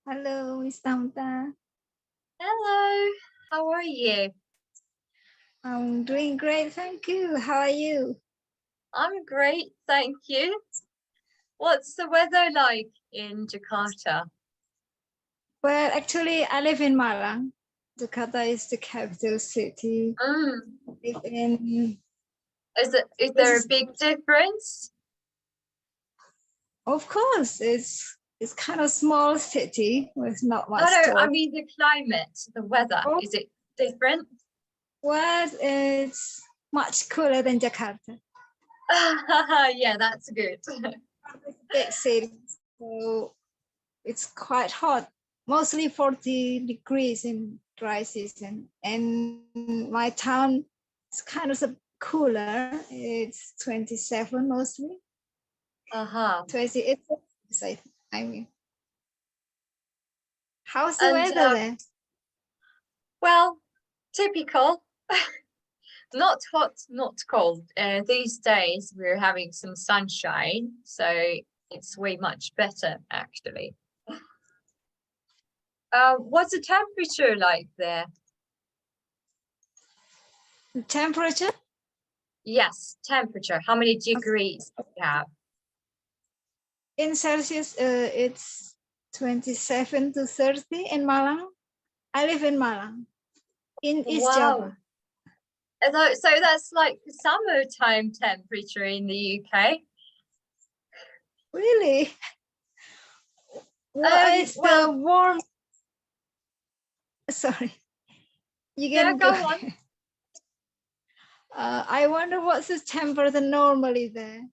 Hello, Miss Tamta. Hello, how are you? I'm doing great, thank you. How are you? I'm great, thank you. What's the weather like in Jakarta? Well, actually, I live in Malang. Jakarta is the capital city. Mm. I live in. Is there a big difference? Of course, it's kind of small city with not much. No, I mean the climate, the weather. Oh. Is it different? Well, it's much cooler than Jakarta. Yeah, that's good. It's a big city, so it's quite hot. Mostly 40 degrees in dry season, and my town is kind of cooler. It's 27 mostly. 28. I mean, how's the weather there? Well, typical. Not hot, not cold. These days we're having some sunshine, so it's way much better actually. What's the temperature like there? The temperature? Yes, temperature. How many degrees do you have? In Celsius, it's 27 to 30 in Malang. I live in Malang, in East Java. So that's like summertime temperature in the UK. Really? What is the warm? Sorry. You can go on. I wonder what's the temperature normally there.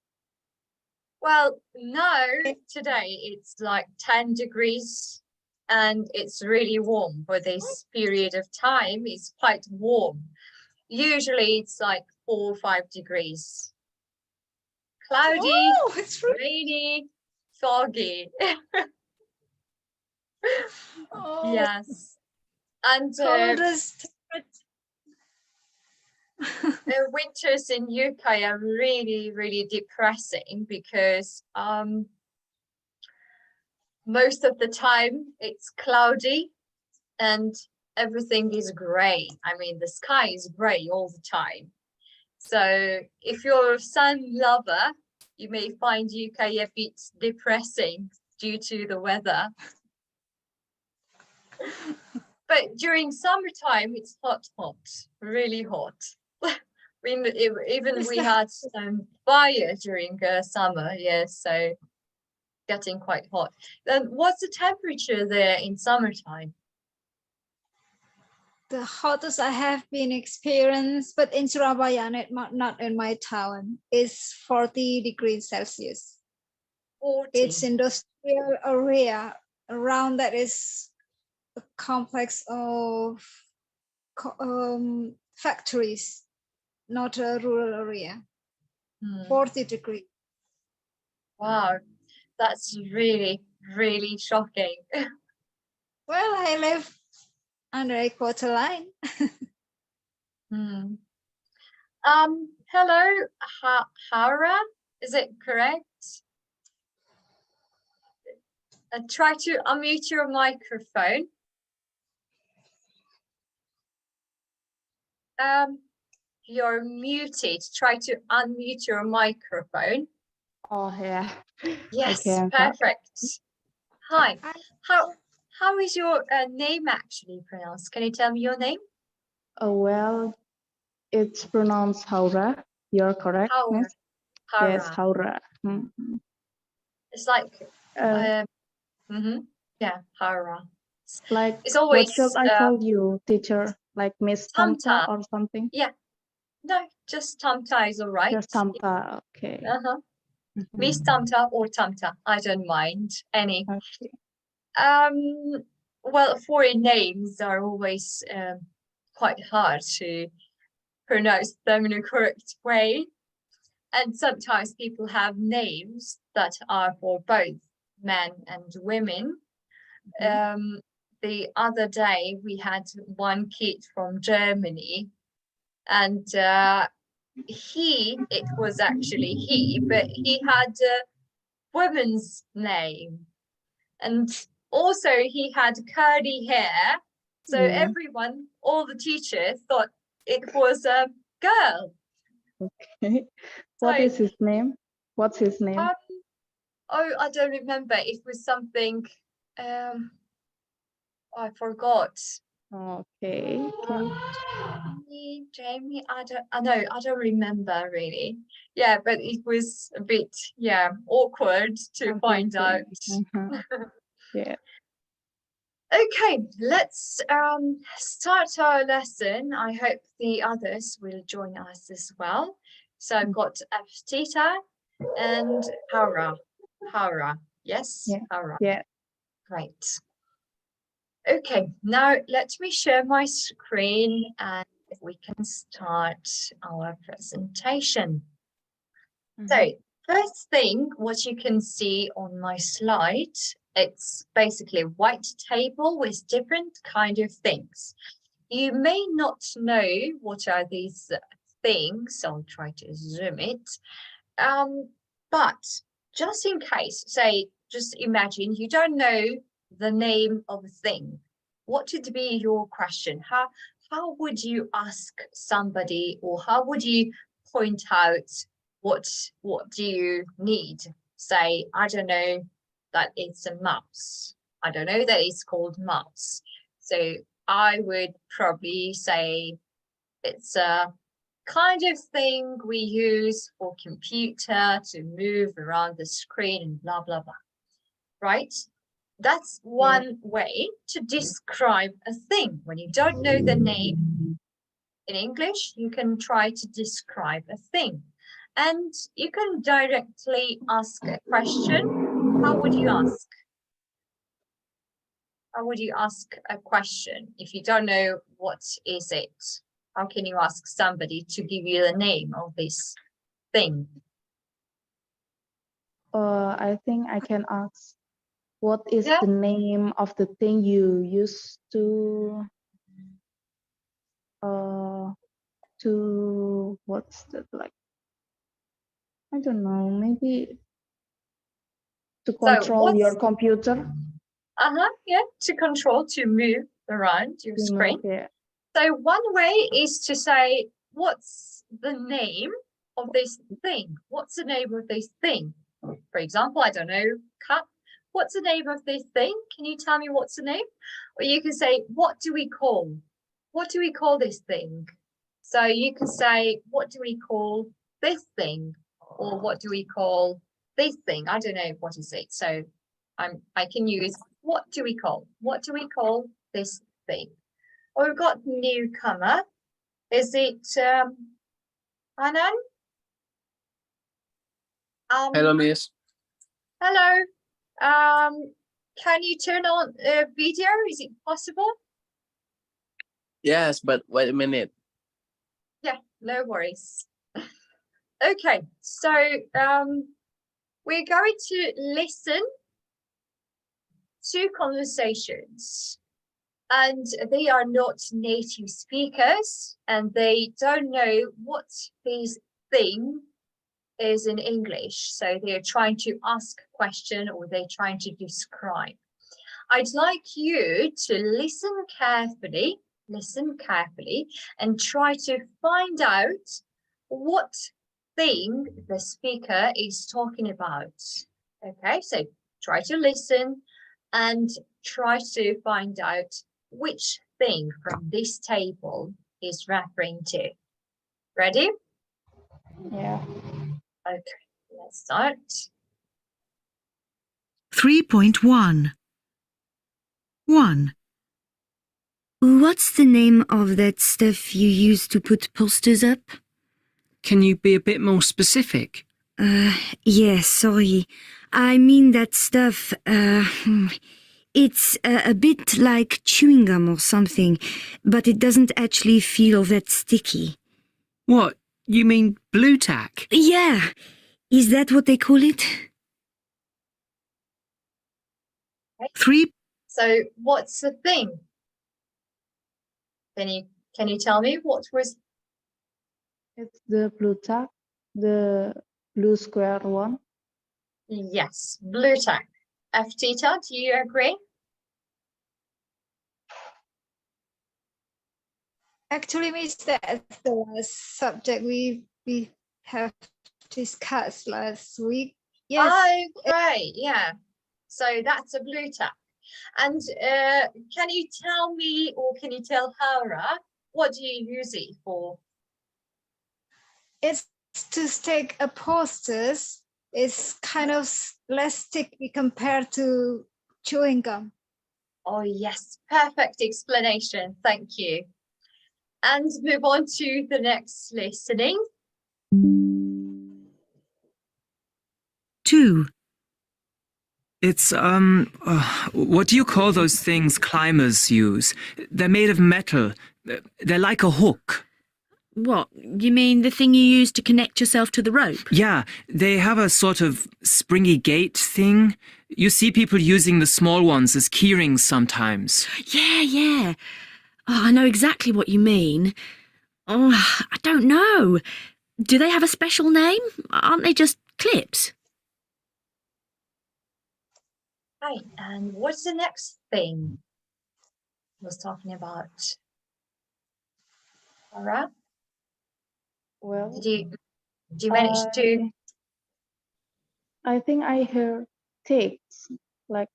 Well, no, today it's like 10 degrees and it's really warm for this period of time. It's quite warm. Usually it's like 4 or 5 degrees. Cloudy, it's rainy, foggy. Oh. Yes. And the winters in UK are really, really depressing because most of the time it's cloudy and everything is grey. I mean, the sky is grey all the time. So if you're a sun lover, you may find UK a bit depressing due to the weather. But during summertime, it's hot, really hot. I mean, even we had some fire during summer, yes, so getting quite hot. Then what's the temperature there in summertime? The hottest I have been experienced, but in Surabaya, not in my town, is 40 degrees Celsius. 40. It's industrial area. Around that is a complex of factories, not a rural area. 40 degrees. Wow, that's really, really shocking. Well, I live under a quarter line. Hello, Hara, is it correct? Try to unmute your microphone. You're muted. Try to unmute your microphone. Oh, yeah. Yes, okay, perfect. Hi. How is your name actually pronounced? Can you tell me your name? Oh, well, it's pronounced Haura. You're correct. Haura. Yes, Haura. It's like, yeah, Haura. Like, it's always, what should I call you, teacher? Like Miss Tamta or something? Yeah. No, just Tamta is all right. Just Tamta, okay. Miss Tamta or Tamta, I don't mind any. Okay. Well, foreign names are always quite hard to pronounce them in a correct way. And sometimes people have names that are for both men and women. The other day we had one kid from Germany, and it was actually he, but he had a woman's name. And Also, he had curly hair. So Yeah. everyone, all the teachers thought it was a girl. Okay. What So, is his name? What's his name? oh, I don't remember. It was something, I forgot. Okay. Jamie, I don't remember really. Yeah, but it was a bit, awkward to find out. Yeah. Okay, let's start our lesson. I hope the others will join us as well. So I've got Tita and Hara. Yes, Yeah. Hara. Yeah. Great. Okay, now let me share my screen and we can start our presentation. So first thing, what you can see on my slide, it's basically a white table with different kind of things. You may not know what are these things. I'll try to zoom it. But just in case, say, just imagine you don't know the name of a thing. What would be your question? How would you ask somebody, or how would you point out what do you need? Say, I don't know that it's a mouse. I don't know that it's called mouse. So I would probably say it's a kind of thing we use for computer to move around the screen and blah, blah, blah. Right? That's one way to describe a thing. When you don't know the name in English, you can try to describe a thing. And you can directly ask a question. How would you ask? How would you ask a question if you don't know what is it? How can you ask somebody to give you the name of this thing? I think I can ask, what is the name of the thing you used to what's that like? I don't know, maybe to control your computer. Yeah, to control, to move around your screen. Yeah. So one way is to say, what's the name of this thing? What's the name of this thing? For example, I don't know, cup. What's the name of this thing? Can you tell me what's the name? Or you can say, what do we call? What do we call this thing? So you can say, what do we call this thing? Or what do we call this thing? I don't know, what is it? So I can use, what do we call? What do we call this thing? Oh, we've got newcomer. Is it Hanan? Hello, Miss. Hello. Can you turn on video? Is it possible? Yes, but wait a minute. Yeah, no worries. Okay, so we're going to listen to conversations, and they are not native speakers and they don't know what this thing is in English. So they're trying to ask a question or they're trying to describe. I'd like you to listen carefully and try to find out what thing the speaker is talking about. Okay, so try to listen and try to find out which thing from this table is referring to. Ready? Yeah. Okay, let's start. 3.1 1. What's the name of that stuff you use to put posters up? Can you be a bit more specific? Yeah, sorry. I mean that stuff, it's a bit like chewing gum or something, but it doesn't actually feel that sticky. What? You mean blue tack? Yeah, is that what they call it? 3. So what's the thing? Can you tell me what was? It's the blue tack, the blue square one. Yes, blue tack. F Tita, do you agree? Actually, Miss, that's the last subject we have discussed last week. Yes. Oh, great. Yeah. So that's a blue tack. And can you tell me, or can you tell Hara, what do you use it for? It's to stick a posters. It's kind of less sticky compared to chewing gum. Oh, yes. Perfect explanation. Thank you. And move on to the next listening. 2. It's, what do you call those things climbers use? They're made of metal. They're like a hook. What, you mean the thing you use to connect yourself to the rope? Yeah, they have a sort of springy gate thing. You see people using the small ones as keyrings sometimes. Yeah. Oh, I know exactly what you mean. Oh, I don't know. Do they have a special name? Aren't they just clips? Right, and what's the next thing I was talking about? Hara, Well, did you manage to? I think I hear takes, like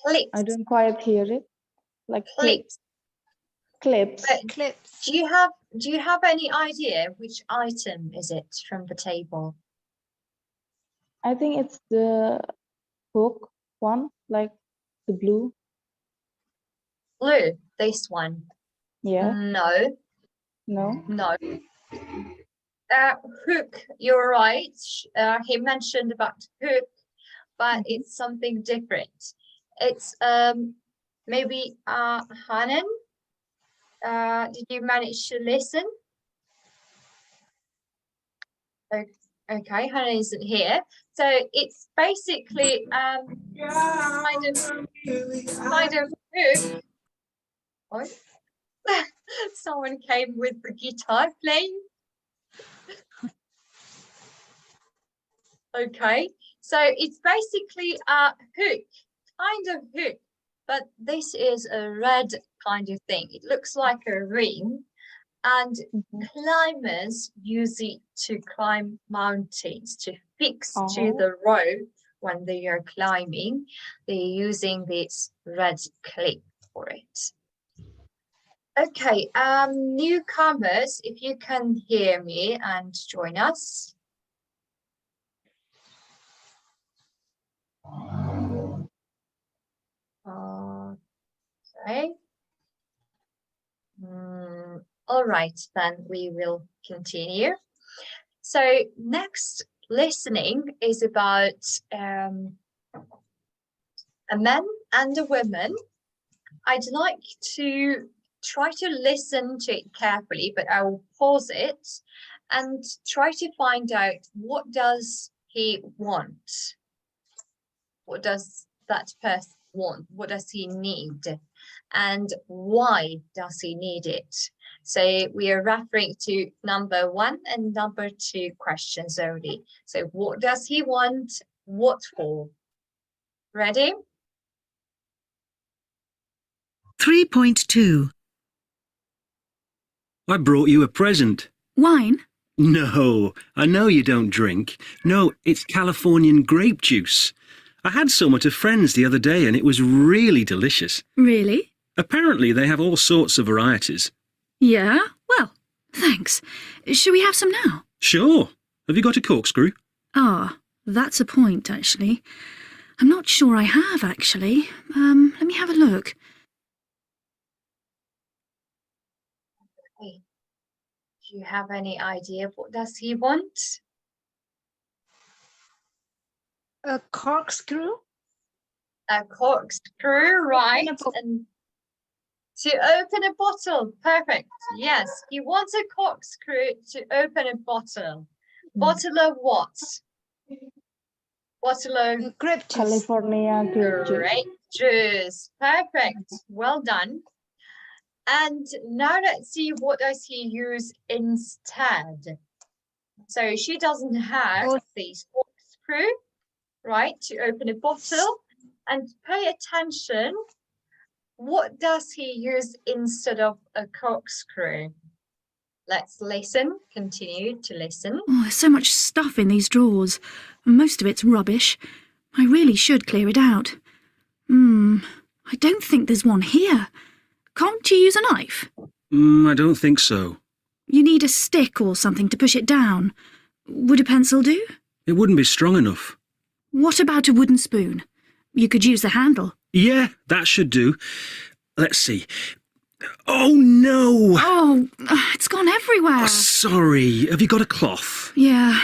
Clips. I don't quite hear it, like Clips. clips. But Clips. do you have any idea which item is it from the table? I think it's the hook one, like the blue. Blue, this one. Yeah, No. Hook, you're right. He mentioned about hook, but it's something different. It's maybe Hanan. Did you manage to listen? Okay, Hanan isn't here. So it's basically kind of hook. Oh, someone came with the guitar playing. Okay, so it's basically a hook, kind of hook, but this is a red kind of thing. It looks like a ring, and climbers use it to climb mountains, to fix to the rope when they are climbing. They're using this red clip for it. Okay, newcomers, if you can hear me and join us. Okay. All right, then we will continue. So next listening is about a man and a woman. I'd like to try to listen to it carefully, but I will pause it and try to find out, what does he want? What does that person want? What does he need? And why does he need it? So we are referring to number 1 and number 2 questions only. So what does he want? What for? Ready? 3.2. I brought you a present. Wine? No, I know you don't drink. No, it's Californian grape juice. I had some at a friend's the other day and it was really delicious. Really? Apparently they have all sorts of varieties. Yeah? Well, thanks. Shall we have some now? Sure. Have you got a corkscrew? Ah, that's a point, actually. I'm not sure I have, actually. Let me have a look. Okay. Do you have any idea of what does he want? A corkscrew? A corkscrew, right? And to open a bottle. Perfect. Yes, he wants a corkscrew to open a bottle. Bottle of what? Bottle of Grape juice. California grape juice. grape juice. Perfect. Well done. And now let's see, what does he use instead? So she doesn't have this corkscrew, right, to open a bottle. And pay attention. What does he use instead of a corkscrew? Let's listen, continue to listen. Oh, there's so much stuff in these drawers. Most of it's rubbish. I really should clear it out. I don't think there's one here. Can't you use a knife? I don't think so. You need a stick or something to push it down. Would a pencil do? It wouldn't be strong enough. What about a wooden spoon? You could use the handle. Yeah, that should do. Let's see. Oh, no! Oh, it's gone everywhere. Oh, sorry. Have you got a cloth? Yeah,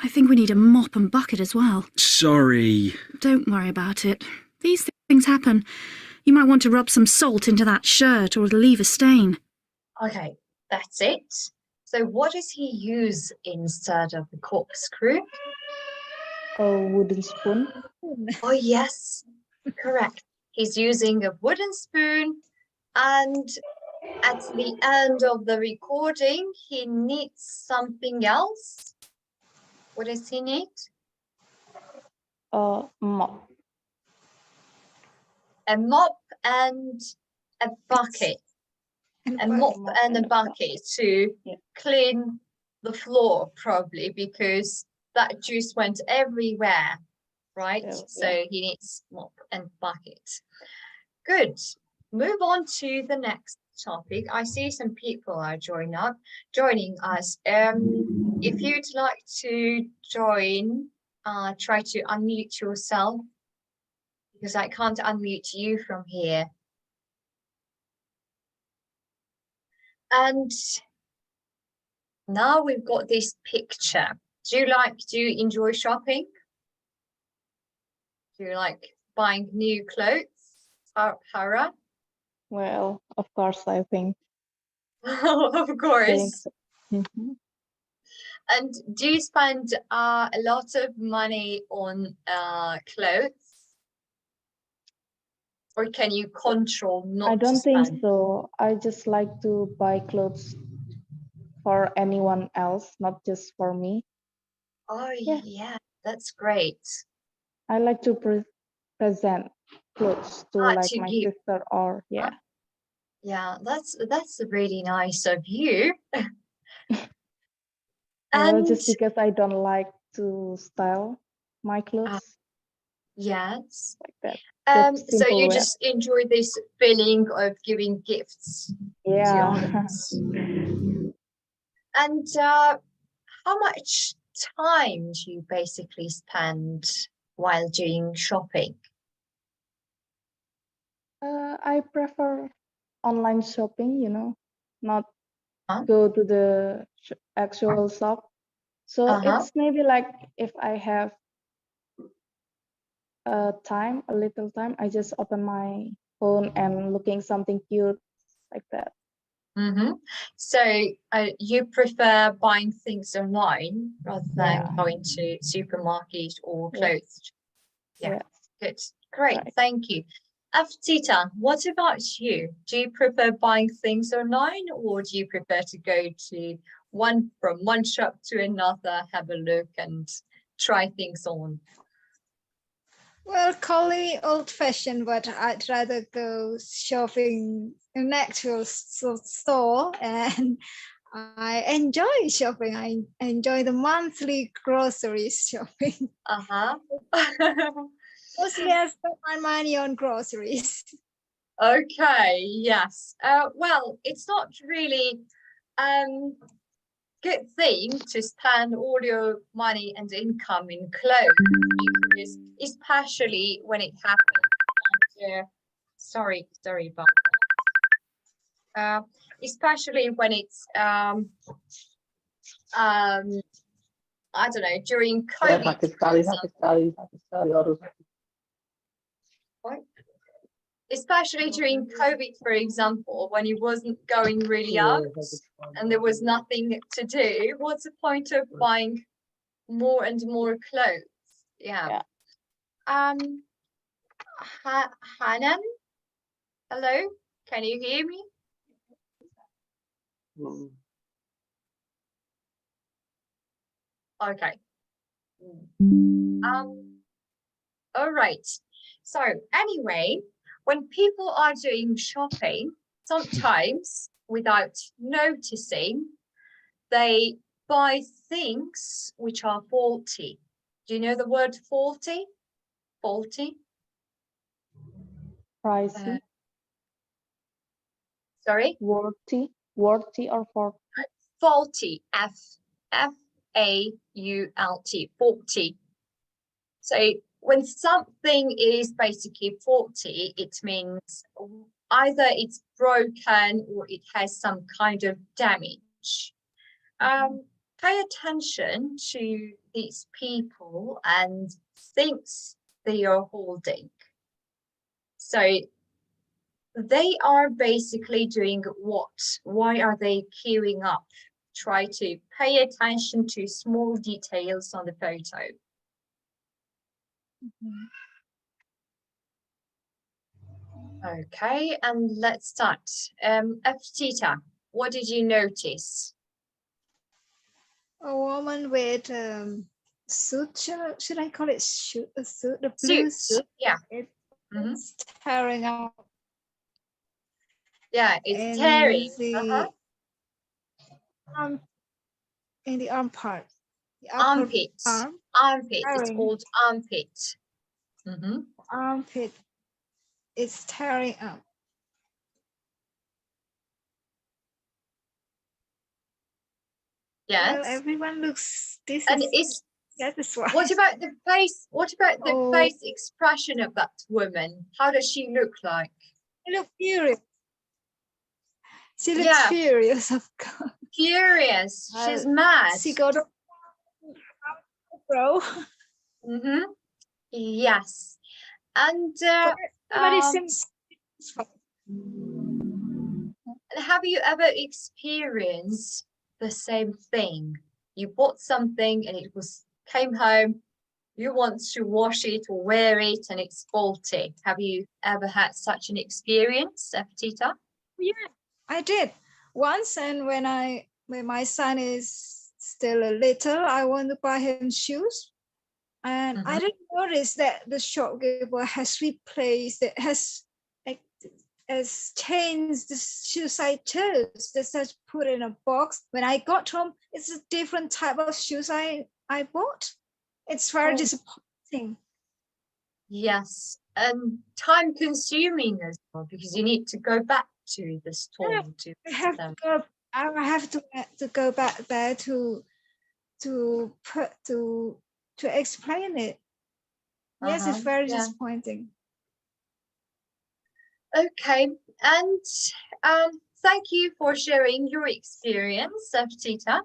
I think we need a mop and bucket as well. Sorry. Don't worry about it. These things happen. You might want to rub some salt into that shirt or it'll leave a stain. Okay, that's it. So what does he use instead of the corkscrew? A wooden spoon. Oh, yes, correct. He's using a wooden spoon, and at the end of the recording, he needs something else. What does he need? A mop. A mop and a bucket. A mop and a bucket to clean the floor, probably, because that juice went everywhere, right? Yeah. So he needs mop and bucket. Good. Move on to the next topic. I see some people are joining us. If you'd like to join, try to unmute yourself, because I can't unmute you from here. And now we've got this picture. Do you enjoy shopping? Do you like buying new clothes, Hara? Well, of course, I think. Of course. So. Mhm. And do you spend a lot of money on clothes? Or can you control not I don't to think spend? so. I just like to buy clothes for anyone else, not just for me. Oh, Yeah. yeah, that's great. I like to present clothes to like To my give. sister or yeah. Yeah, that's really nice of you. Well, And just because I don't like to style my clothes yes. like that. Just So simple you wear. just enjoy this feeling of giving gifts to Yeah. others. And how much time do you basically spend while doing shopping? I prefer online shopping, not Huh? go to the actual shop. So it's maybe like if I have a little time, I just open my phone and looking something cute like that. Mm-hmm. So you prefer buying things online rather than Yeah. going to supermarket or Yeah. clothes? Yeah, Yes. good. Great, Right. thank you. Aftita, what about you? Do you prefer buying things online, or do you prefer to go to from one shop to another, have a look and try things on? Well, call it old-fashioned, but I'd rather go shopping in an actual store, and I enjoy shopping. I enjoy the monthly grocery shopping. Mostly I spend my money on groceries. Okay, yes. Well, it's not really good thing to spend all your money and income in clothes, because especially when it happens after, sorry about that. Especially when it's I don't know, during COVID. Especially during COVID, for example, when it wasn't going really out and there was nothing to do, what's the point of buying more and more clothes? Yeah. Hanan, hello, can you hear me? Okay. All right. So anyway, when people are doing shopping, sometimes without noticing, they buy things which are faulty. Do you know the word faulty? Faulty? Pricey, Sorry? worthy or for Faulty. F-A-U-L-T. Faulty. So when something is basically faulty, it means either it's broken or it has some kind of damage. Pay attention to these people and things they are holding. So they are basically doing what? Why are they queuing up? Try to pay attention to small details on the photo. Okay, and let's start. Tita, what did you notice? A woman with suit. Should I call it suit? A suit, the blue suit. Yeah. It's tearing out. Yeah, it's in tearing. the in the arm part. The upper Armpit. arm. Armpit. It's Tearing. called armpit. Armpit. It's tearing up. Yes. Well, everyone looks. This And is. That is why. what about the face? What about the Oh. face expression of that woman? How does she look like? She looks furious. She looks Yeah. furious, of course. Furious. She's mad. She got a bro. Yes. And Everybody seems. have you ever experienced the same thing? You bought something and it came home, you want to wash it or wear it and it's faulty. Have you ever had such an experience, Tita? Yeah, I did once, and when my son is still a little, I want to buy him shoes, and I didn't notice that the shopkeeper has replaced it, has changed the shoes I chose. Just put in a box. When I got home, it's a different type of shoes I bought. It's very disappointing. Yes, and time consuming as well, because you need to go back to the store to I have to go back there to explain it. Yes, it's very disappointing. Okay, and thank you for sharing your experience, Tita.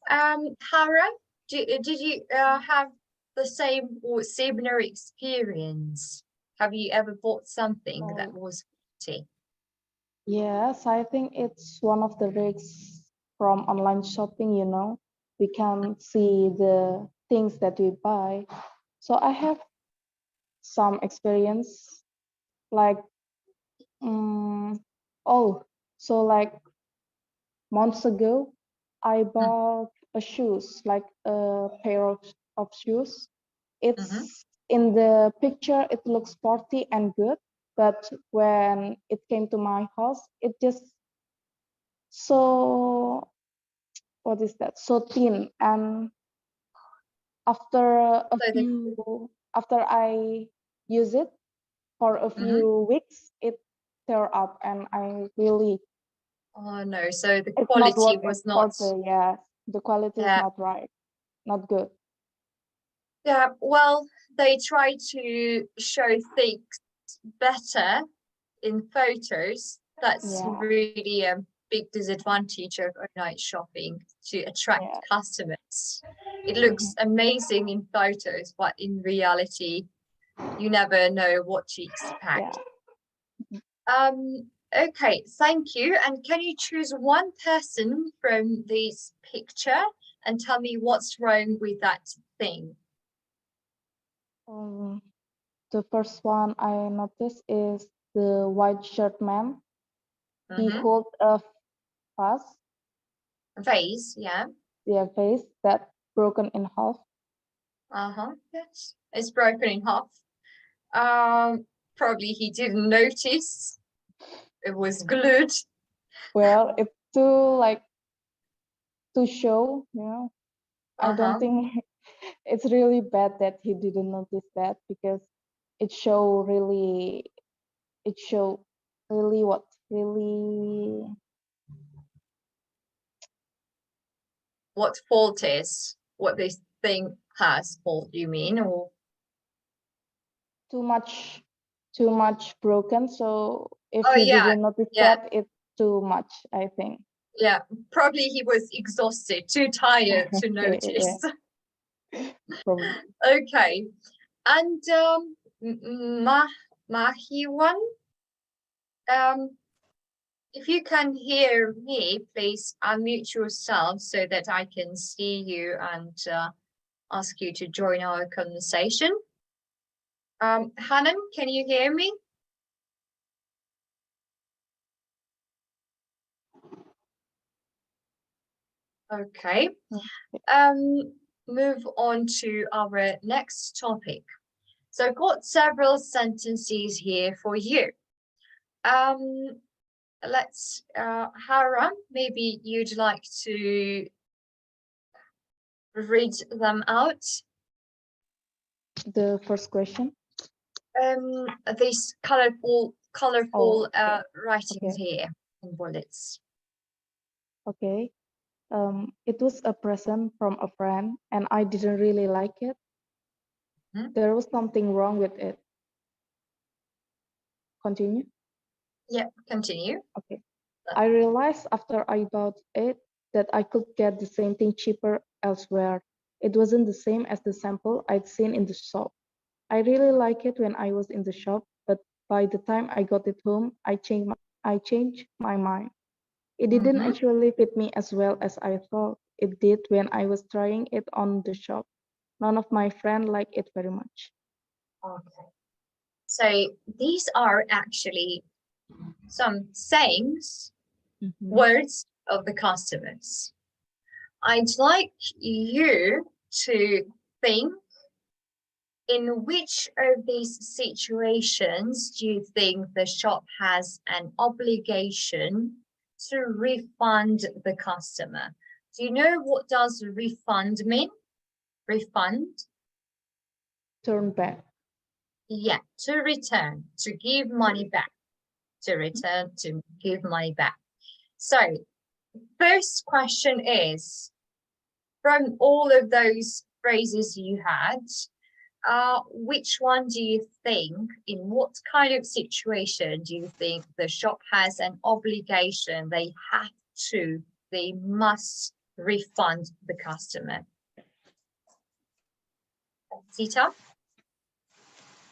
Hara, did you have the same or similar experience? Have you ever bought something that was faulty? Yes, I think it's one of the risks from online shopping, you know. We can see the things that we buy. So I have some experience like like months ago, I bought a shoes, like a pair of shoes. It's in the picture, it looks sporty and good, but when it came to my house, it just so thin. And after I use it for a few weeks, it tear up, and I really Oh no, so the it's quality was not. The quality is not right, not good. Yeah, well, they try to show things better in photos. That's really a big disadvantage of online shopping, to attract customers. It looks amazing in photos, but in reality, you never know what to expect. Okay, thank you. And can you choose one person from this picture and tell me what's wrong with that thing? The first one I noticed is the white shirt man. He holds a vase, yeah. Yeah, vase that broken in half. Yes, it's broken in half. probably he didn't notice. It was glued. Well, it's to show, you know. I don't think it's really bad that he didn't notice that, because it show really What fault is? What this thing has fault, you mean? Or too much broken. So if oh he yeah, didn't notice yeah. that, it's too much, I think. Yeah, probably he was exhausted, too tired to Yeah, notice. probably. Okay, and Mahiwan, if you can hear me, please unmute yourself so that I can see you and ask you to join our conversation. Hanan, can you hear me? Okay. Move on to our next topic. So I've got several sentences here for you. Let's, Hara, maybe you'd like to read them out. The first question. These colorful writings Okay. here in bullets. Okay. It was a present from a friend, and I didn't really like it. There was something wrong with it. Continue? Yeah, continue. Okay. I realized after I bought it that I could get the same thing cheaper elsewhere. It wasn't the same as the sample I'd seen in the shop. I really liked it when I was in the shop, but by the time I got it home, I changed my mind. It didn't actually fit me as well as I thought it did when I was trying it on the shop. None of my friends liked it very much. Okay. So these are actually some sayings, words of the customers. I'd like you to think, in which of these situations do you think the shop has an obligation to refund the customer? Do you know what does refund mean? Refund? Turn back. Yeah, to return, to give money back. To return, to give money back. So, first question is, from all of those phrases you had, which one do you think, in what kind of situation do you think the shop has an obligation, they must refund the customer? Sita?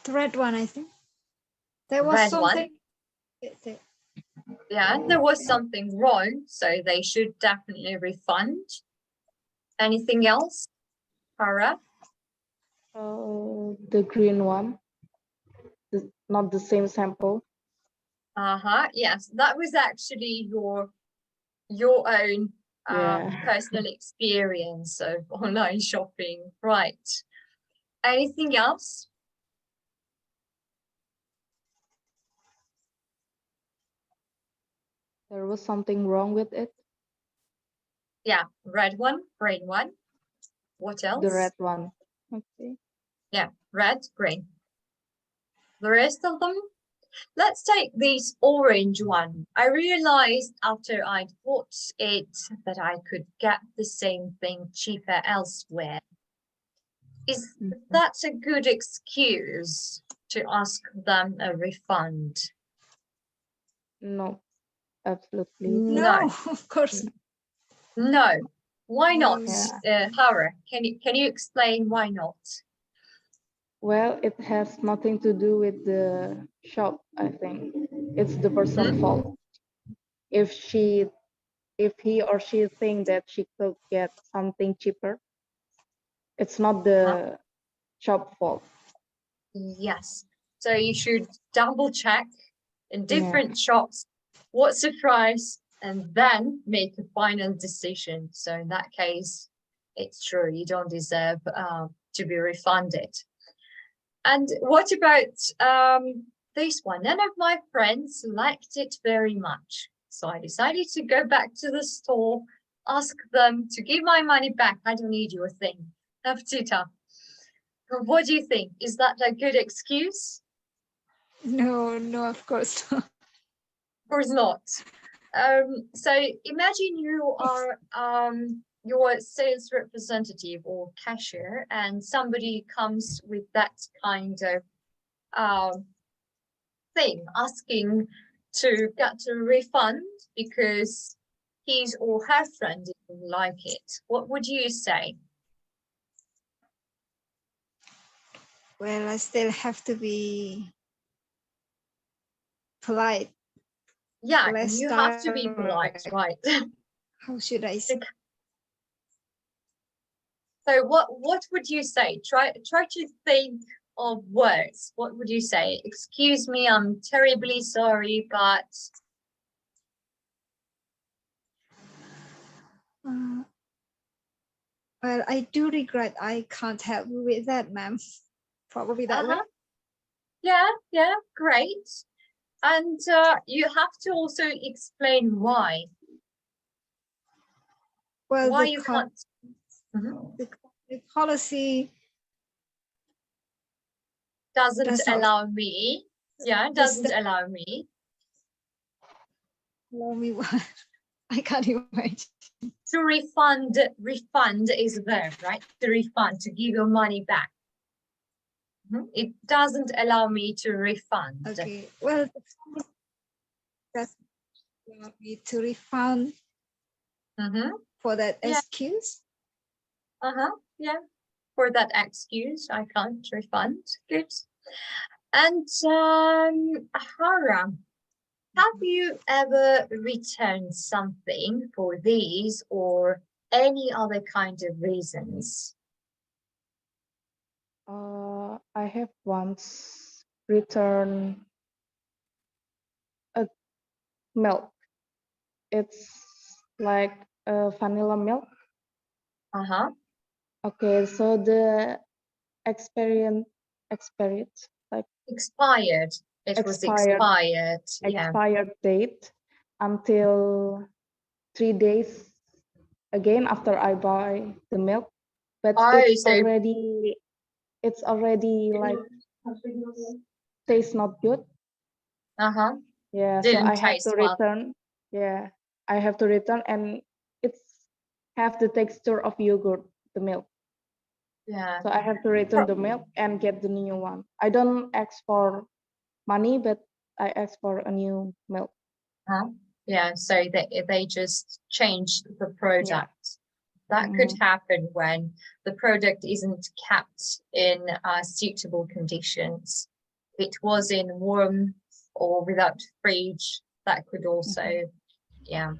The red one, I think. There was Red something. one. Yeah, there was something wrong, so they should definitely refund. Anything else, Farah? The green one, not the same sample. Yes, that was actually your own personal experience of online shopping, right? Anything else? There was something wrong with it. Yeah, red one, green one. What else? The red one. Okay. Yeah, red, green. The rest of them? Let's take this orange one. I realized after I'd bought it that I could get the same thing cheaper elsewhere. Is that a good excuse to ask them a refund? No, absolutely. No, of course. No. Why not? Yeah. Hara, can you explain why not? Well, it has nothing to do with the shop, I think. It's the person's fault. If he or she think that she could get something cheaper, it's not the shop fault. Yes. So you should double check in different shops what's the price and then make a final decision. So in that case, it's true, you don't deserve to be refunded. And what about this one. None of my friends liked it very much. So I decided to go back to the store, ask them to give my money back. I don't need your thing. Tita, what do you think? Is that a good excuse? No, of course not. Of course not. So imagine you are your sales representative or cashier, and somebody comes with that kind of thing, asking to get a refund because his or her friend didn't like it. What would you say? Well, I still have to be polite. Yeah, Let's you have to be polite, right? How should I say? So what would you say? Try to think of words. What would you say? Excuse me, I'm terribly sorry, but Well, I do regret I can't help you with that, ma'am. Probably that way. Yeah, great. And you have to also explain why. Well, Why you can't. The policy Doesn't not allow me. Yeah, doesn't allow me. allow me what? I can't imagine. To refund is a verb, right? To refund, to give your money back. It doesn't allow me to refund. Okay, well, that's allow me to refund for that excuse. Yeah, for that excuse, I can't refund. Good. And Hara, have you ever returned something for these or any other kind of reasons? I have once returned a milk. It's like a vanilla milk. Okay, so the experience like expired. It was expired. Expired date until 3 days again after I buy the milk, but it's already like tastes not good. Yeah, so I have to return. Yeah, I have to return, and it's have the texture of yogurt, the milk. Yeah. So I have to return the milk and get the new one. I don't ask for money, but I ask for a new milk. Yeah, so they just change the product. That could happen when the product isn't kept in suitable conditions. If it was in warm or without fridge, that could also, yeah.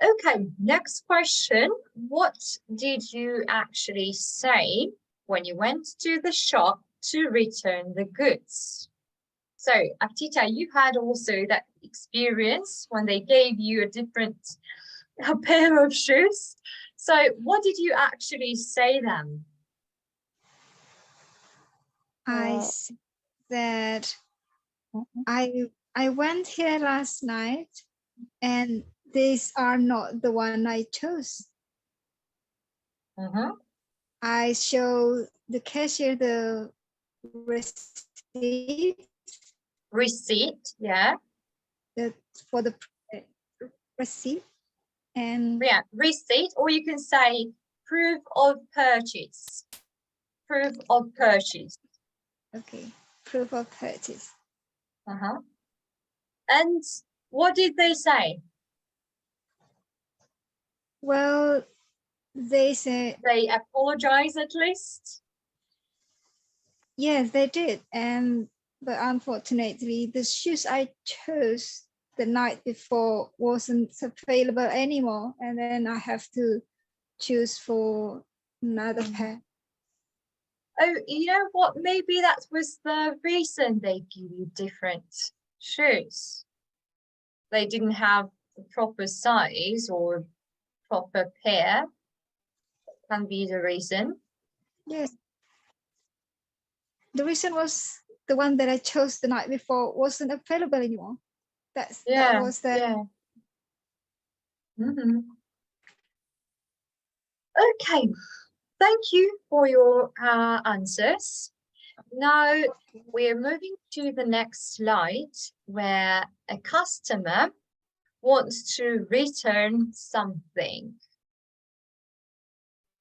Okay, next question. What did you actually say when you went to the shop to return the goods? So, Tita, you had also that experience when they gave you a different pair of shoes. So, what did you actually say then? I said I went here last night, and these are not the one I chose. I show the cashier the receipt. Receipt, yeah. For the receipt. And yeah, receipt, or you can say proof of purchase. Proof of purchase. Okay, proof of purchase. And what did they say? Well, they said they apologize at least. Yes, they did, but unfortunately, the shoes I chose the night before wasn't available anymore, and then I have to choose for another pair. Oh, you know what? Maybe that was the reason they give you different shoes. They didn't have the proper size or proper pair. That can be the reason. Yes. The reason was the one that I chose the night before wasn't available anymore. That Yeah, was the yeah. Okay, thank you for your answers. Now we're moving to the next slide where a customer wants to return something.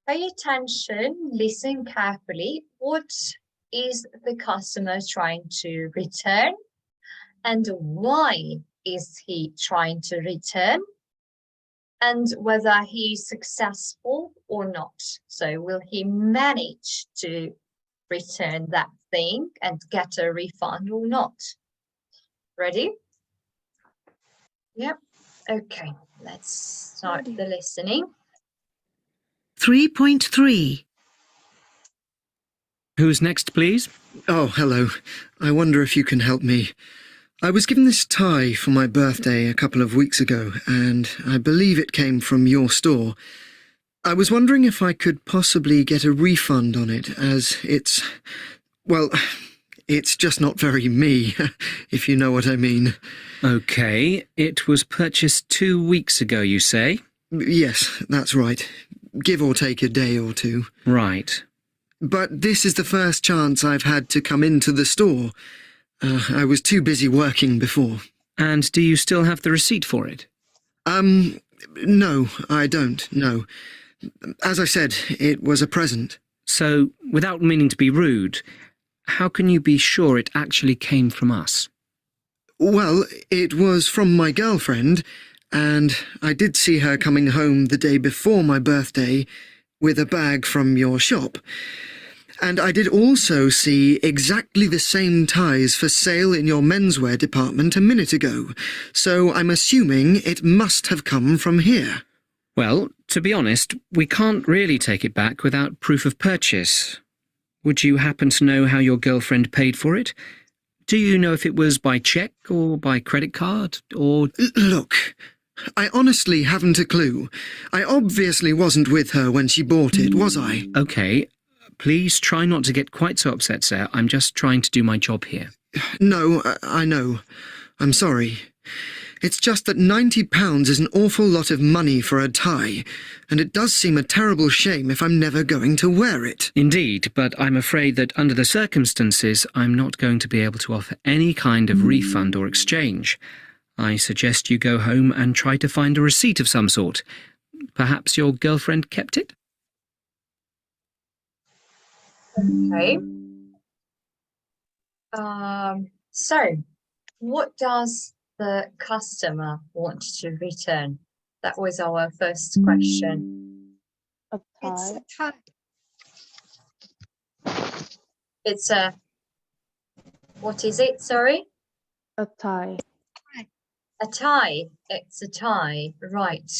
Pay attention, listen carefully. What is the customer trying to return? And why is he trying to return? And whether he's successful or not. So will he manage to return that thing and get a refund or not? Ready? Yep. Okay, let's start the listening. 3.3. Who's next, please? Oh, hello. I wonder if you can help me. I was given this tie for my birthday a couple of weeks ago, and I believe it came from your store. I was wondering if I could possibly get a refund on it, as well, it's just not very me, if you know what I mean. Okay, it was purchased 2 weeks ago, you say? Yes, that's right. Give or take a day or two. Right. But this is the first chance I've had to come into the store. I was too busy working before. And do you still have the receipt for it? No, I don't, no. As I said, it was a present. So, without meaning to be rude, how can you be sure it actually came from us? Well, it was from my girlfriend, and I did see her coming home the day before my birthday with a bag from your shop. And I did also see exactly the same ties for sale in your menswear department a minute ago, so I'm assuming it must have come from here. Well, to be honest, we can't really take it back without proof of purchase. Would you happen to know how your girlfriend paid for it? Do you know if it was by cheque or by credit card, or... Look, I honestly haven't a clue. I obviously wasn't with her when she bought it, was I? Okay. Please try not to get quite so upset, sir. I'm just trying to do my job here. No, I know. I'm sorry. It's just that £90 is an awful lot of money for a tie, and it does seem a terrible shame if I'm never going to wear it. Indeed, but I'm afraid that under the circumstances, I'm not going to be able to offer any kind of refund or exchange. I suggest you go home and try to find a receipt of some sort. Perhaps your girlfriend kept it? Okay. So, what does the customer want to return? That was our first question. A it's tie. a tie. It's a, what is it, sorry? A tie. A tie. It's a tie, right.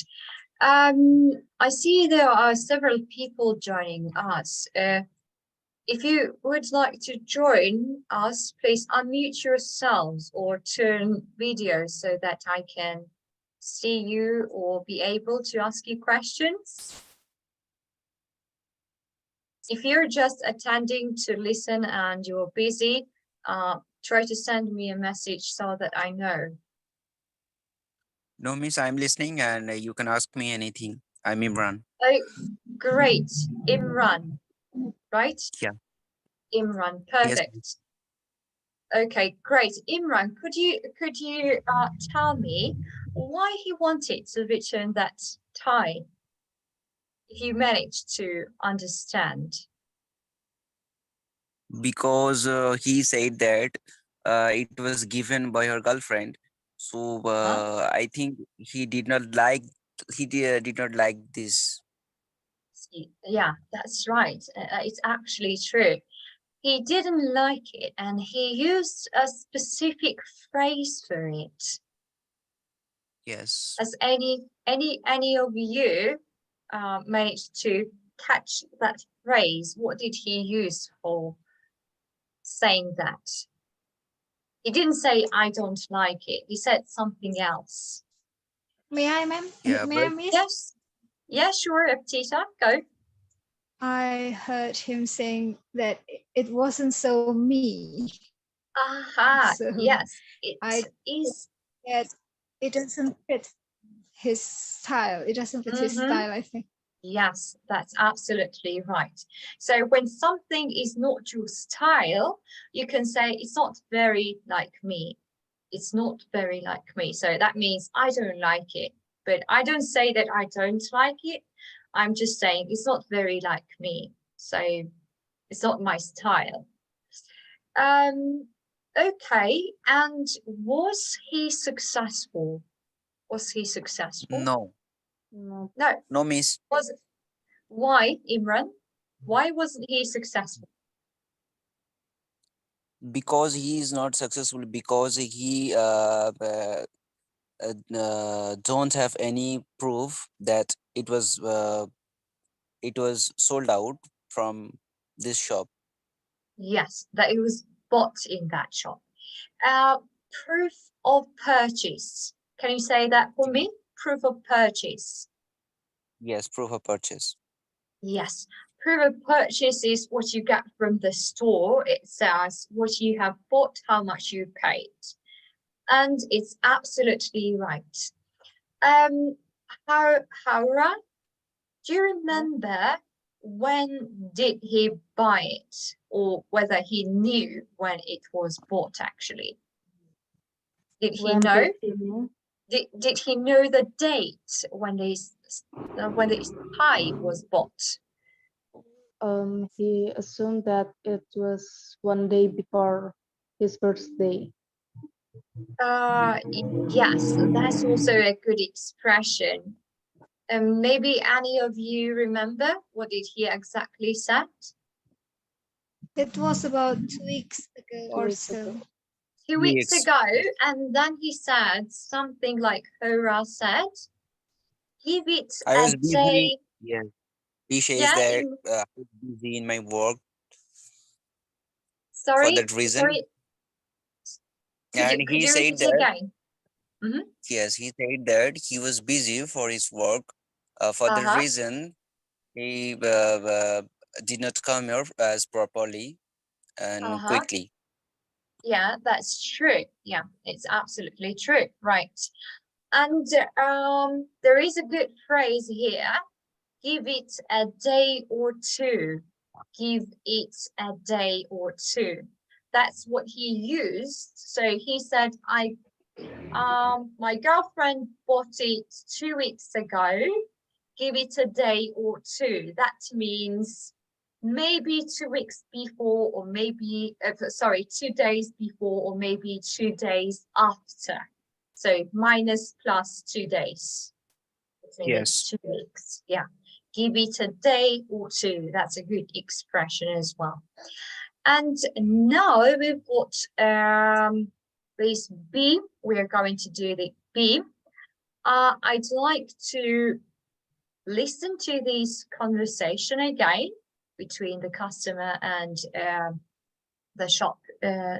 I see there are several people joining us. If you would like to join us, please unmute yourselves or turn video so that I can see you or be able to ask you questions. If you're just attending to listen and you're busy, try to send me a message so that I know. No, miss, I'm listening and you can ask me anything. I'm Imran. Oh, great. Imran, right? Yeah. Imran, perfect. Yes. Okay, great. Imran, could you tell me why he wanted to return that tie? If you managed to understand. Because he said that it was given by her girlfriend. So I think he did not like this. Yeah, that's right. It's actually true. He didn't like it and he used a specific phrase for it. Yes. Has any of you managed to catch that phrase? What did he use for saying that? He didn't say, I don't like it. He said something else. May I, ma'am? Yeah, May I, miss? Yes. Yeah, sure, Aptita, go. I heard him saying that it wasn't so me. Aha, So yes, I it is. that it doesn't fit his style. It doesn't fit his style, I think. Yes, that's absolutely right. So when something is not your style, you can say it's not very like me. It's not very like me. So that means I don't like it. But I don't say that I don't like it. I'm just saying it's not very like me. So it's not my style. Okay. And was he successful? Was he successful? No, No. No. no, miss. Was it? Why, Imran? Why wasn't he successful? Because he is not successful because he don't have any proof that it was sold out from this shop. Yes, that it was bought in that shop. Proof of purchase. Can you say that for me? Proof of purchase. Yes, proof of purchase. Yes. Proof of purchase is what you get from the store. It says what you have bought, how much you paid. And it's absolutely right. Haura, do you remember when did he buy it, or whether he knew when it was bought actually? Did he When know? did he know? Did he know the date when the pie was bought? He assumed that it was one day before his birthday. Yes, that's also a good expression. Maybe any of you remember what did he exactly said? It was about 2 weeks ago 2 or weeks so. ago. 2 weeks Weeks. ago, and then he said something like Hora said, give it I a was busy. day. Yes. He says Yeah, that I was busy in my work for sorry, that reason. sorry. And Could he you said repeat that, again? yes, he said that he was busy for his work. For the Uh-huh. reason he did not come here as properly and quickly. Yeah, that's true. Yeah, it's absolutely true. Right. And there is a good phrase here. Give it a day or two. Give it a day or two. That's what he used. So he said, my girlfriend bought it 2 weeks ago. Give it a day or two. That means maybe 2 weeks before, or maybe, 2 days before, or maybe 2 days after. So minus plus 2 days. Yes. 2 weeks. Yeah. Give it a day or two. That's a good expression as well. And now we've got this B. We're going to do the B. I'd like to listen to this conversation again between the customer and the shop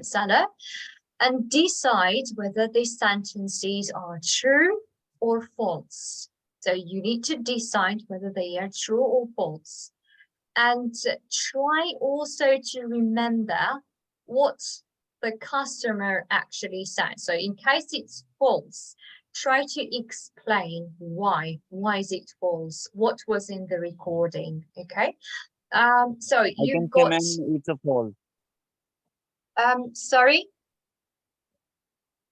seller, and decide whether these sentences are true or false. So you need to decide whether they are true or false. And try also to remember what the customer actually said. So in case it's false, try to explain why. Why is it false? What was in the recording? Okay. So you've got. It's a false. Sorry.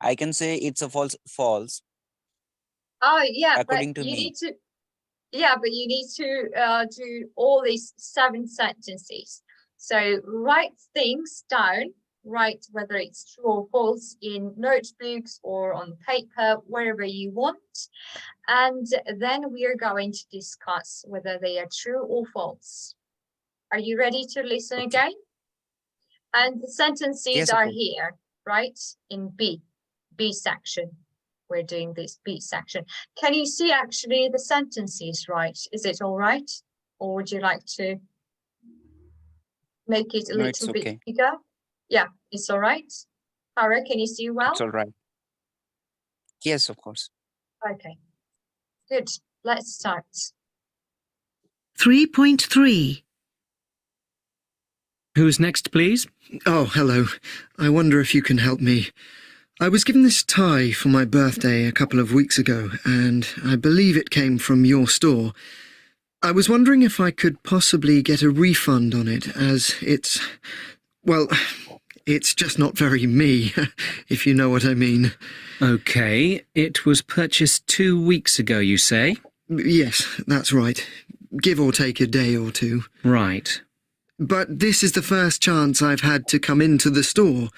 I can say it's a false. Oh yeah, according but to you me. need to. Yeah, but you need to do all these 7 sentences. So write things down. Write whether it's true or false in notebooks or on paper, wherever you want. And then we are going to discuss whether they are true or false. Are you ready to listen again? And the sentences Yes, are here, right? In B section. We're doing this B section. Can you see actually the sentences right? Is it all right? Or would you like to make it a No, it's little bit okay. bigger? Yeah, it's all right. Hara, can you see well? It's all right. Yes, of course. Okay, good. Let's start. 3.3 Who's next, please? Oh, hello. I wonder if you can help me. I was given this tie for my birthday a couple of weeks ago, and I believe it came from your store. I was wondering if I could possibly get a refund on it, as well, it's just not very me, if you know what I mean. OK, it was purchased 2 weeks ago, you say? Yes, that's right. Give or take a day or two. Right. But this is the first chance I've had to come into the store.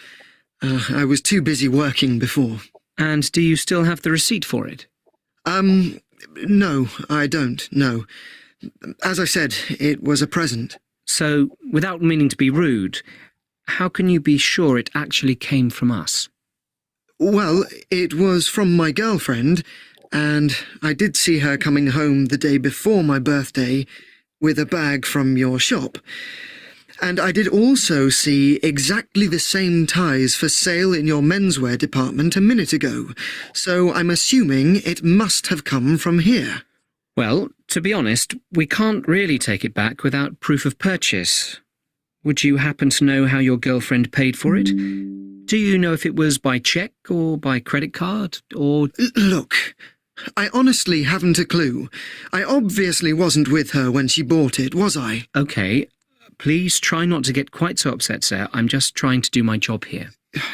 I was too busy working before. And do you still have the receipt for it? No, I don't, no. As I said, it was a present. So, without meaning to be rude, how can you be sure it actually came from us? Well, it was from my girlfriend, and I did see her coming home the day before my birthday with a bag from your shop. And I did also see exactly the same ties for sale in your menswear department a minute ago, so I'm assuming it must have come from here. Well, to be honest, we can't really take it back without proof of purchase. Would you happen to know how your girlfriend paid for it? Do you know if it was by cheque or by credit card, or... Look, I honestly haven't a clue. I obviously wasn't with her when she bought it, was I? OK. Please try not to get quite so upset, sir. I'm just trying to do my job here.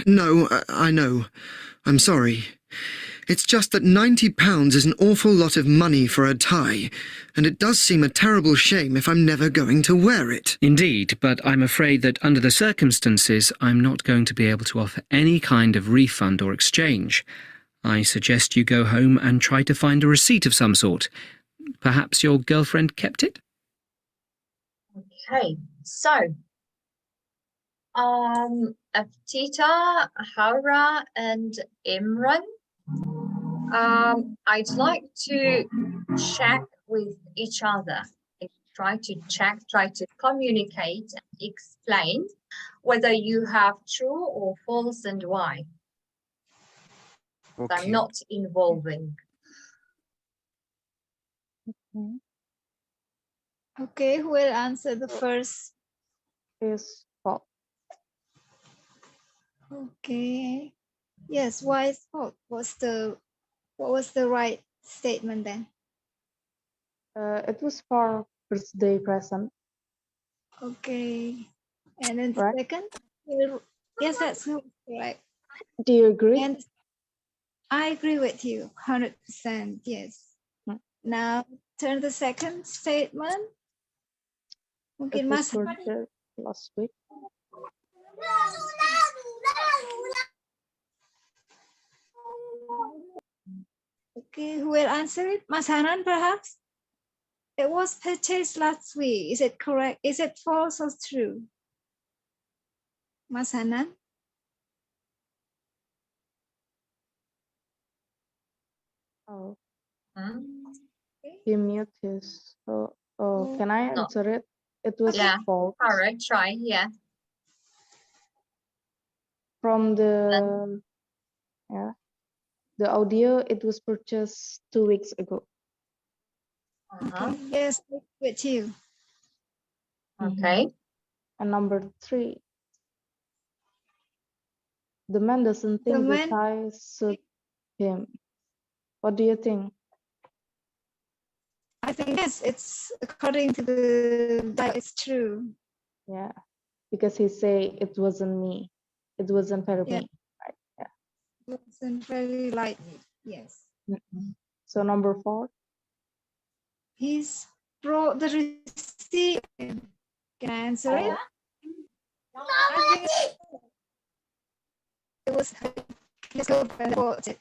No, I know. I'm sorry. It's just that £90 is an awful lot of money for a tie, and it does seem a terrible shame if I'm never going to wear it. Indeed, but I'm afraid that under the circumstances, I'm not going to be able to offer any kind of refund or exchange. I suggest you go home and try to find a receipt of some sort. Perhaps your girlfriend kept it? Okay, so Aftita, Haura and Imran, I'd like to check with each other. Try to communicate and explain whether you have true or false and why. Okay. I'm not involving. Okay, who will answer the first? Is false. Okay. Yes, why is false? What was the right statement then? It was for birthday present. Okay. And then Right. second? Yes, that's correct. Do you agree? And I agree with you, 100%, yes. Now, turn the second statement. Mungkin It was Mas. purchased last week. Okay, who will answer it? Mas Hanan, perhaps? It was purchased last week. Is it correct? Is it false or true? Mas Hanan? Oh, Okay. he mute his. Oh, can I No. answer it? It was Yeah. false. All right, try, yeah. From the audio, it was purchased 2 weeks ago. Yes, with you. Okay. And number 3, the man doesn't think the tie suit him. What do you think? I think yes, it's according to the dial, it's true. Yeah, because he say it wasn't me. It wasn't for Yeah. me. Right? Yeah. It wasn't very light. Yes. So number 4. He's brought the receipt. Can I answer it? I think it was his girlfriend bought it.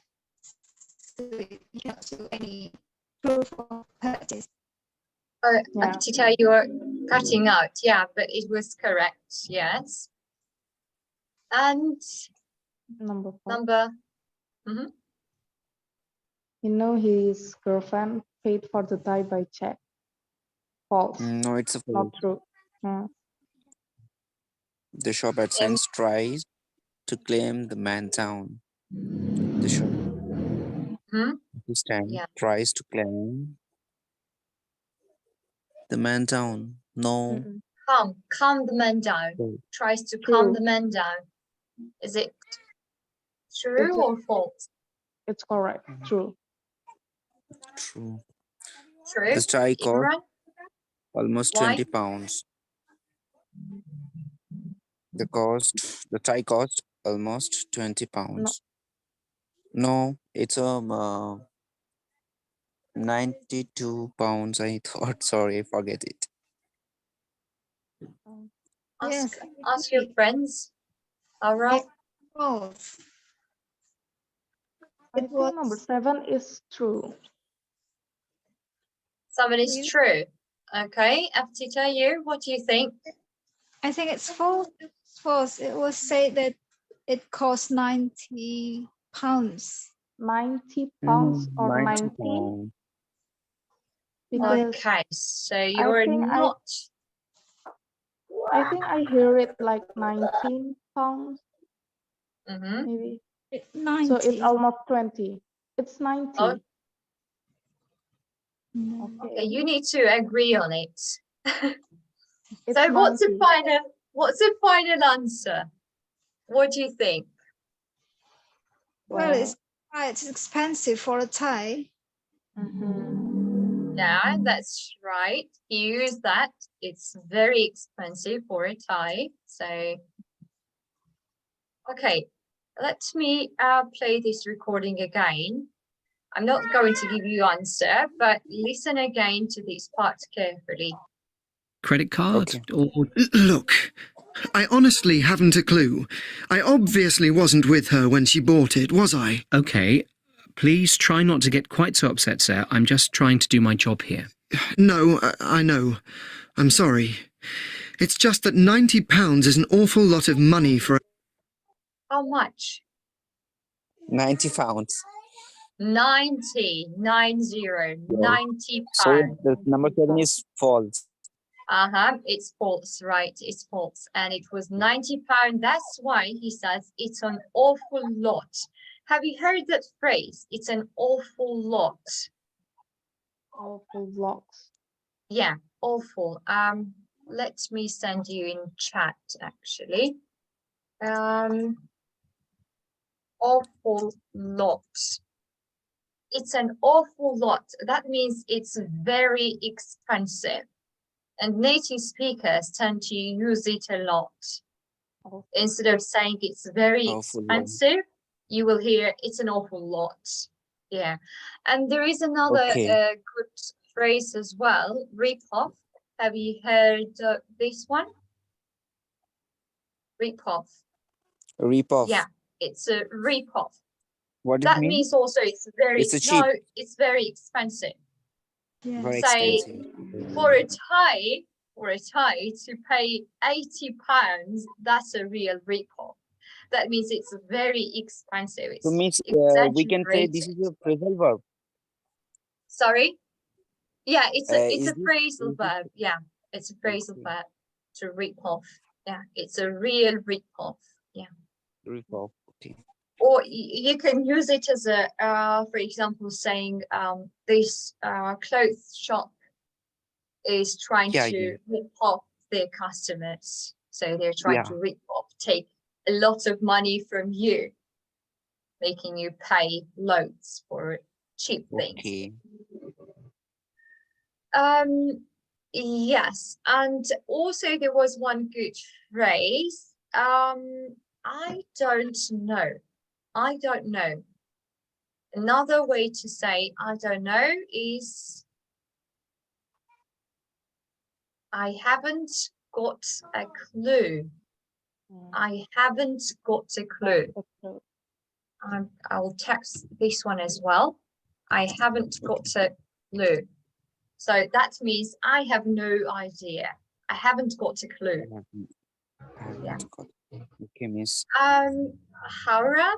So you cannot show any proof of purchase. Yeah. Tita, you are cutting out. Yeah, but it was correct. Yes. And Number 4. number. You know his girlfriend paid for the tie by check. False. No, it's a Not false. true. The shop AdSense tries to claim the man down. The shop tries to claim the man down. No, calm the man down. Tries to calm the man down. Is it true or false? It's correct. True. True. True. The tie cost Imran? almost Why? 20 pounds. The tie cost almost 20 pounds. No, it's 92 pounds. I thought, sorry, I forget it. Yes, Ask your friends. All right. false. I think number 7 is true. Somebody's Really? true. Okay, Aftita, you, what do you think? I think it's false. It's false. It was said that it cost 90 pounds. 90 pounds or 90 90? pounds. Because Okay, so you're think not. I think I hear it like 19 pounds, Mhm. maybe. 90. So it's almost 20. It's 90. Oh. Okay. Okay, you need to agree on it. It's So what's the 90. final answer? What do you think? Well, it's quite expensive for a tie. Yeah, that's right. Use that. It's very expensive for a tie. So, okay, let me play this recording again. I'm not going to give you answer, but listen again to this part carefully. Credit card or... Look, I honestly haven't a clue. I obviously wasn't with her when she bought it, was I? Okay, please try not to get quite so upset, sir. I'm just trying to do my job here. No, I know. I'm sorry. It's just that £90 is an awful lot of money for... How much? 90 pounds. 90 So pounds. the number 7 is false. It's false, right? It's false. And it was 90 pounds. That's why he says it's an awful lot. Have you heard that phrase? It's an awful lot. Awful lot. Yeah, awful. Let me send you in chat actually. Awful lot. It's an awful lot. That means it's very expensive. And native speakers tend to use it a lot. Instead of saying it's very expensive, you will hear it's an awful lot. Yeah. And there is another good phrase as well, rip off. Have you heard this one? Rip off. Rip off. Yeah, it's a rip off. What do you That mean? means also it's very cheap. no, it's very expensive. Yeah. Very Say expensive. for a tie to pay 80 pounds, that's a real rip-off. That means it's very expensive. It's So means we can say this is a phrasal verb. Sorry? Yeah, it's is a phrasal verb. Yeah, it's a phrasal verb to rip off. Yeah, it's a real rip-off. Yeah. Rip off. Okay. Or you can use it as a, for example, saying this clothes shop is trying to rip off their customers. So they're trying to rip off, take a lot of money from you, making you pay loads for cheap things. Okay. Yes, and also there was one good phrase. I don't know. I don't know. Another way to say I don't know is I haven't got a clue. I haven't got a clue. I'll text this one as well. I haven't got a clue. So that means I have no idea. I haven't got a clue. Yeah. Okay, miss. Haura,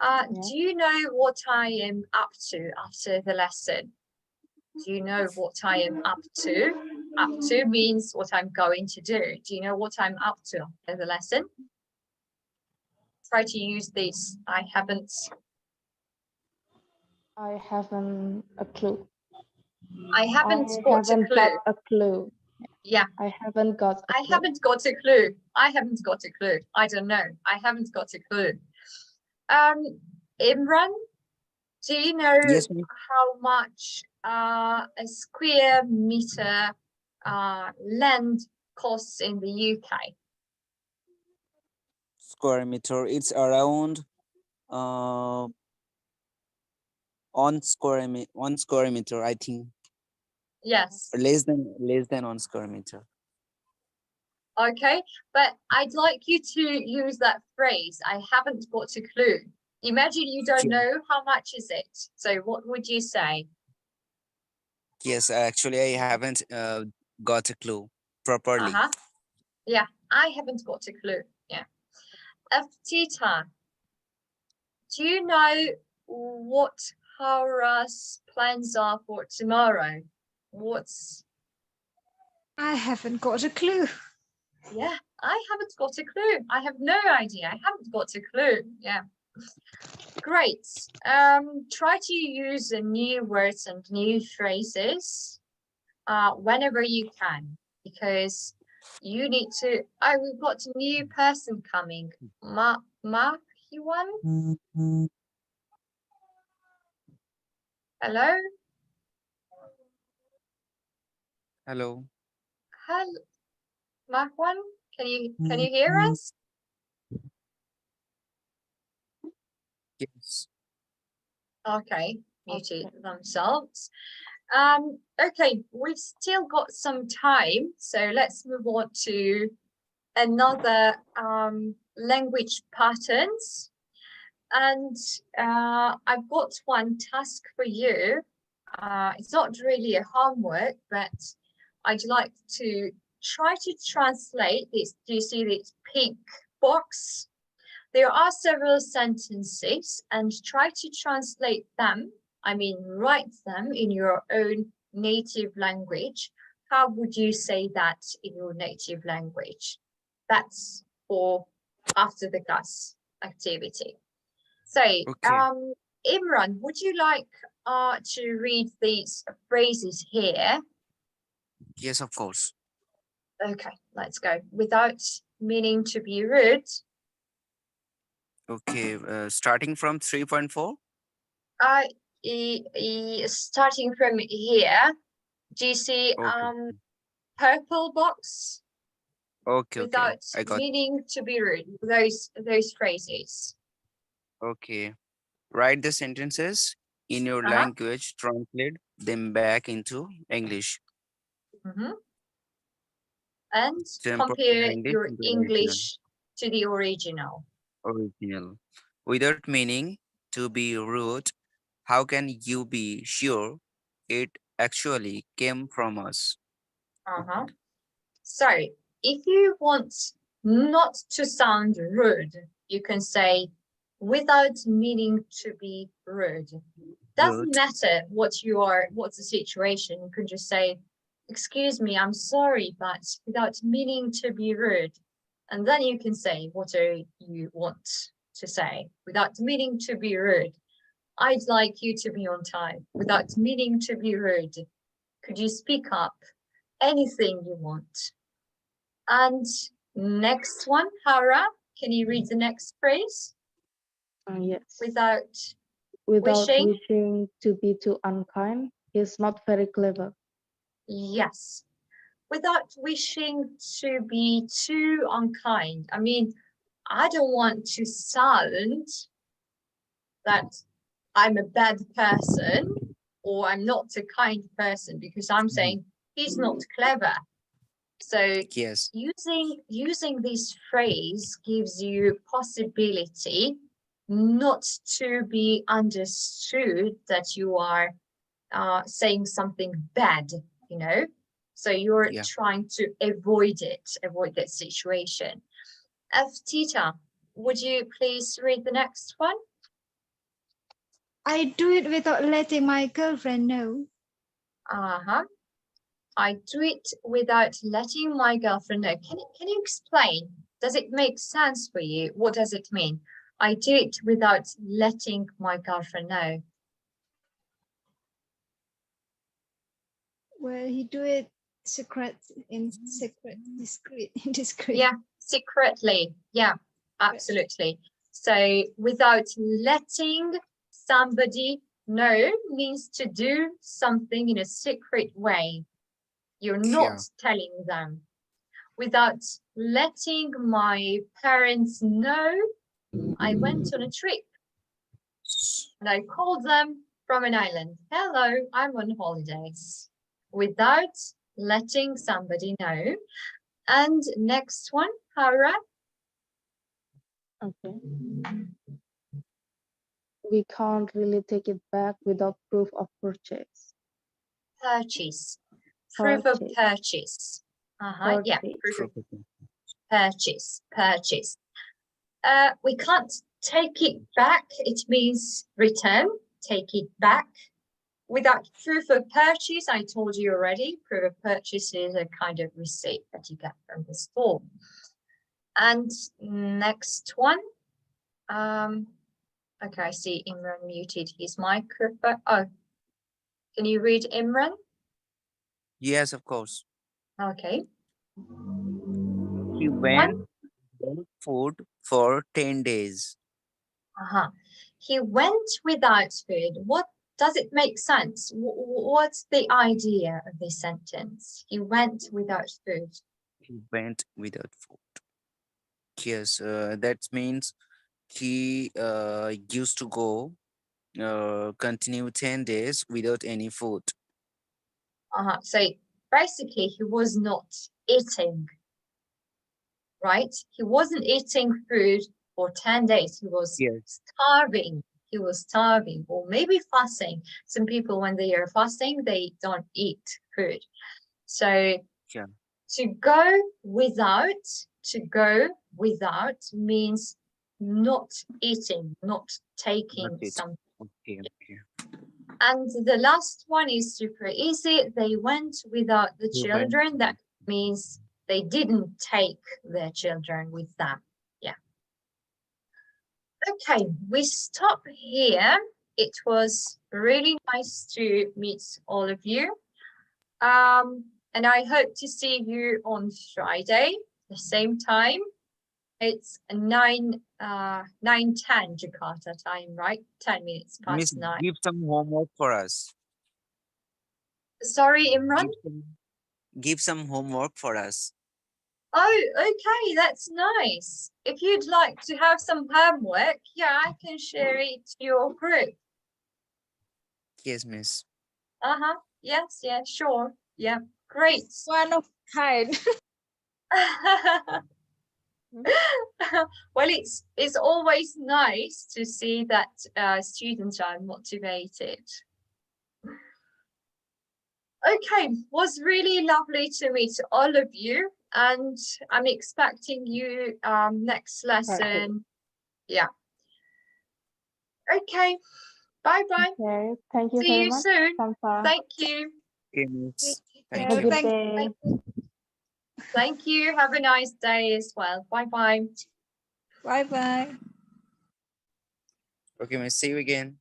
do you know what I am up to after the lesson? Do you know what I am up to? Up to means what I'm going to do. Do you know what I'm up to after the lesson? Try to use this. I haven't a clue. I haven't got a clue. A clue. Yeah. I haven't got a I clue. haven't got a clue. I haven't got a clue. I don't know. I haven't got a clue. Imran, do you know Yes, ma'am. how much a square meter land costs in the UK? Square meter. It's around on square meter, I think. Yes. Less than on square meter. Okay, but I'd like you to use that phrase. I haven't got a clue. Imagine you don't Sure. know how much is it. So what would you say? Yes, actually, I haven't got a clue properly. Yeah, I haven't got a clue. Yeah. Tita, do you know what Hara's plans are for tomorrow? I haven't got a clue. Yeah, I haven't got a clue. I have no idea. I haven't got a clue. Yeah. Great. Try to use new words and new phrases whenever you can, because you need to. Oh, we've got a new person coming. Mark Yuan. Hello. Hello. Hello, Marwan. Can you hear us? Yes. Okay, muted Okay. themselves. Okay, we've still got some time, so let's move on to another language patterns. And I've got one task for you. It's not really a homework, but I'd like to try to translate this. Do you see this pink box? There are several sentences, and try to translate them. I mean, write them in your own native language. How would you say that in your native language? That's for after the class activity. So, Okay. Imran, would you like to read these phrases here? Yes, of course. Okay, let's go. Without meaning to be rude. Okay. Starting from 3.4. Starting from here, do you see Okay. purple box? Okay. Without I got. meaning to be rude. Those phrases. Okay. Write the sentences in your language. Translate them back into English. And Temper compare English your into English to the original. original. Without meaning to be rude, how can you be sure it actually came from us? So if you want not to sound rude, you can say without meaning to be rude. Doesn't matter what's the situation. You can just say, excuse me, I'm sorry, but without meaning to be rude. And then you can say whatever you want to say without meaning to be rude. I'd like you to be on time without meaning to be rude. Could you speak up? Anything you want. And next one, Hara, can you read the next phrase? Yes. Without wishing wishing to be too unkind is not very clever. Yes. Without wishing to be too unkind. I mean, I don't want to sound that I'm a bad person or I'm not a kind person because I'm saying he's not clever. So Yes. using this phrase gives you possibility not to be understood that you are saying something bad, you know. So you're trying to avoid that situation. Tita, would you please read the next one? I do it without letting my girlfriend know. I do it without letting my girlfriend know. Can you explain? Does it make sense for you? What does it mean? I do it without letting my girlfriend know. Well, he do it secret, discreet, discreet. Yeah, secretly. Yeah, absolutely. So without letting somebody know means to do something in a secret way. You're not telling them. Without letting my parents know, I went on a trip and I called them from an island. Hello, I'm on holidays. Without letting somebody know. And next one, Hara. Okay. We can't really take it back without proof of purchase. Purchase. Proof of purchase. Yeah, proof of purchase. Purchase. We can't take it back. It means return. Take it back. Without proof of purchase, I told you already, proof of purchase is a kind of receipt that you get from the store. And next one. Okay, I see Imran muted his microphone. Oh, can you read Imran? Yes, of course. Okay. He went without food for 10 days. He went without food. What does it make sense? What's the idea of this sentence? He went without food. He went without food. Yes, that means he used to go continue 10 days without any food. So basically he was not eating, right? He wasn't eating food for 10 days. He was starving. He was starving, or maybe fasting. Some people, when they are fasting, they don't eat food. So to go without means not eating, not taking something. Okay. And the last one is super easy. They went without the children. That means they didn't take their children with them. Yeah. Okay, we stop here. It was really nice to meet all of you. And I hope to see you on Friday, the same time. It's 9:10 Jakarta time, right? 10 minutes past Miss, 9. give some homework for us. Sorry, Imran? Give some homework for us. Oh, okay, that's nice. If you'd like to have some homework, yeah, I can share it to your group. Yes, miss. Yes, yeah, sure. Yeah, great. One of kind. Well, it's always nice to see that students are motivated. Okay, was really lovely to meet all of you, and I'm expecting you next lesson. Yeah. Okay. Bye bye. Okay, thank you See very you much. soon. Tamta. Thank you. Okay, miss. Have a Thank you. good day. Thank you. Have a nice day as well. Bye bye. Bye bye. Okay, miss. See you again.